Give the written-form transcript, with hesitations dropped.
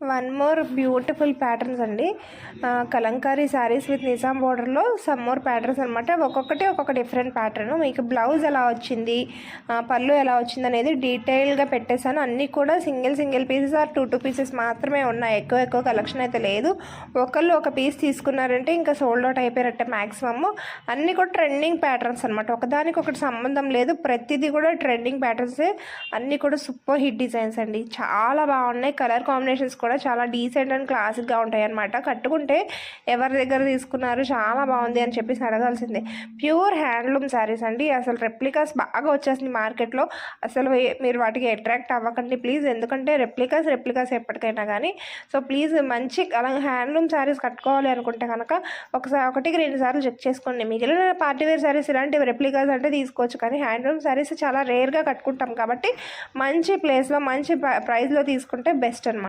One more beautiful patterns అండి. Kalamkari saris with Nizam బోర్డర్లో some more patterns అనమాట. ఒక్కొక్కటి ఒక్కొక్క డిఫరెంట్ ప్యాటర్న్. మీకు బ్లౌజ్ ఎలా వచ్చింది, పళ్ళు ఎలా వచ్చింది అనేది డీటెయిల్గా పెట్టేశాను. అన్నీ కూడా single pieces or two pieces మాత్రమే ఉన్నాయి. ఎక్కువ కలెక్షన్ అయితే లేదు. ఒకళ్ళు ఒక పీస్ తీసుకున్నారంటే ఇంకా సోల్డ్ అవుట్ అయిపోయినట్టే మ్యాక్సిమమ్. అన్నీ కూడా ట్రెండింగ్ ప్యాటర్న్స్ అనమాట. ఒకదానికొకటి సంబంధం లేదు, ప్రతిదీ కూడా ట్రెండింగ్ ప్యాటర్న్సే. అన్నీ కూడా సూపర్ హిట్ డిజైన్స్ అండి, చాలా బాగున్నాయి. కలర్ కాంబినేషన్స్ కూడా చాలా డీసెంట్ అండ్ క్లాసిక్గా ఉంటాయి అన్నమాట. కట్టుకుంటే ఎవరి దగ్గర తీసుకున్నారు, చాలా బాగుంది అని చెప్పేసి అడగాల్సిందే. ప్యూర్ హ్యాండ్లూమ్ శారీస్ అండి. అసలు రెప్లికాస్ బాగా వచ్చేసింది మార్కెట్లో. అసలు మీరు వాటికి అట్రాక్ట్ అవ్వకండి ప్లీజ్, ఎందుకంటే రెప్లికాస్ ఎప్పటికైనా కానీ. సో ప్లీజ్ మంచి అలా హ్యాండ్లూమ్ శారీస్ కట్టుకోవాలి అనుకుంటే కనుక ఒకటికి 2 సార్లు చెక్ చేసుకోండి. మిగిలిన పార్టీవేర్ శారీస్ ఇలాంటివి రెప్లికాస్ అంటే తీసుకోవచ్చు, కానీ హ్యాండ్లూమ్ శారీస్ చాలా రేర్గా కట్టుకుంటాం కాబట్టి మంచి ప్లేస్లో మంచి ప్రైస్లో తీసుకుంటే బెస్ట్ అనమాట.